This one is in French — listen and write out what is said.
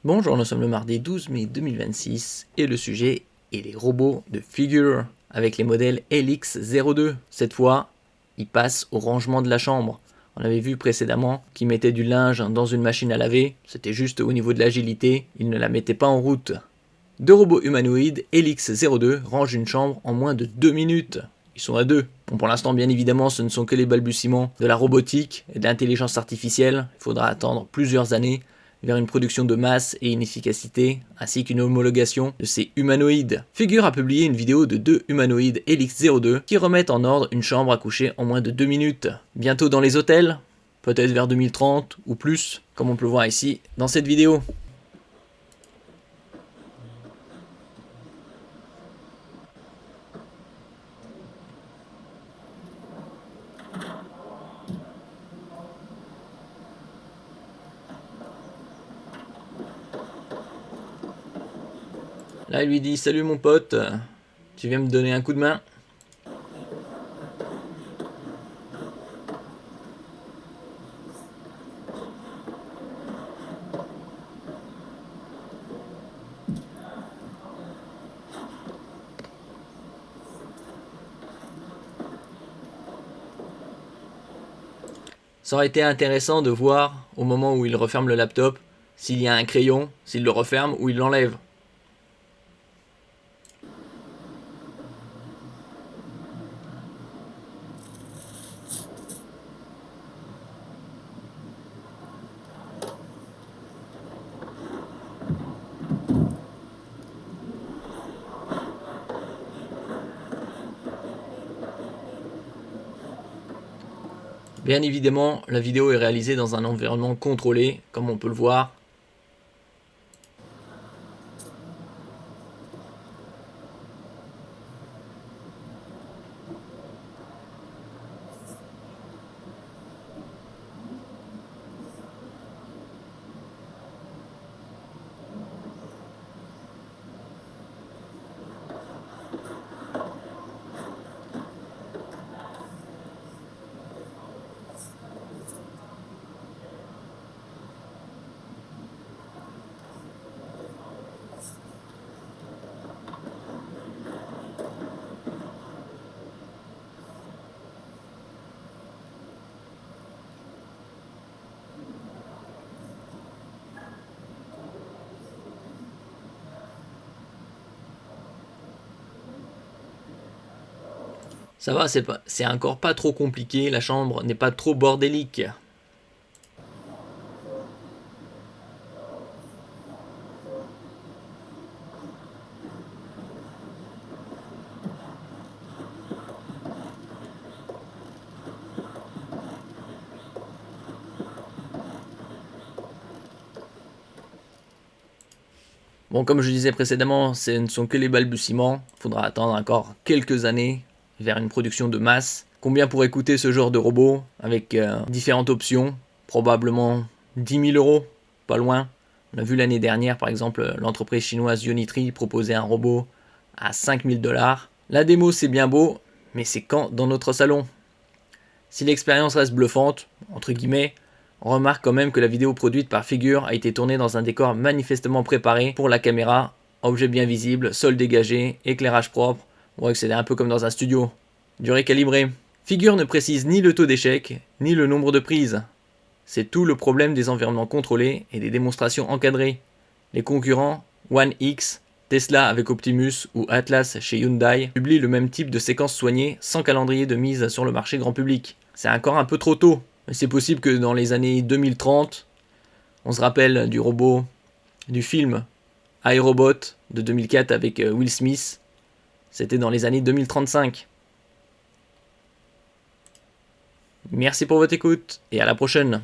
Bonjour, nous sommes le mardi 12 mai 2026 et le sujet est les robots de Figure avec les modèles LX02. Cette fois, ils passent au rangement de la chambre. On avait vu précédemment qu'ils mettaient du linge dans une machine à laver, c'était juste au niveau de l'agilité, ils ne la mettaient pas en route. Deux robots humanoïdes LX02 rangent une chambre en moins de 2 minutes. Ils sont à deux. Bon, pour l'instant, bien évidemment, ce ne sont que les balbutiements de la robotique et de l'intelligence artificielle. Il faudra attendre plusieurs années vers une production de masse et une efficacité, ainsi qu'une homologation de ces humanoïdes. Figure a publié une vidéo de deux humanoïdes LX02 qui remettent en ordre une chambre à coucher en moins de 2 minutes. Bientôt dans les hôtels, peut-être vers 2030 ou plus, comme on peut le voir ici dans cette vidéo. Là, il lui dit « Salut mon pote, tu viens me donner un coup de main ?» Ça aurait été intéressant de voir, au moment où il referme le laptop, s'il y a un crayon, s'il le referme ou il l'enlève. Bien évidemment, la vidéo est réalisée dans un environnement contrôlé, comme on peut le voir. Ça va, c'est encore pas trop compliqué, la chambre n'est pas trop bordélique. Bon, comme je disais précédemment, ce ne sont que les balbutiements. Il faudra attendre encore quelques années vers une production de masse. Combien pourrait coûter ce genre de robot avec différentes options? Probablement 10 000 euros, pas loin. On a vu l'année dernière, par exemple, l'entreprise chinoise Unitry proposer un robot à 5 000 $. La démo, c'est bien beau, mais c'est quand dans notre salon? Si l'expérience reste bluffante, entre guillemets, on remarque quand même que la vidéo produite par Figure a été tournée dans un décor manifestement préparé pour la caméra, objet bien visible, sol dégagé, éclairage propre, on voit que c'est un peu comme dans un studio. Durée calibrée. Figure ne précise ni le taux d'échec, ni le nombre de prises. C'est tout le problème des environnements contrôlés et des démonstrations encadrées. Les concurrents, One X, Tesla avec Optimus ou Atlas chez Hyundai publient le même type de séquence soignée sans calendrier de mise sur le marché grand public. C'est encore un peu trop tôt, mais c'est possible que dans les années 2030, on se rappelle du film iRobot de 2004 avec Will Smith. C'était dans les années 2035. Merci pour votre écoute et à la prochaine.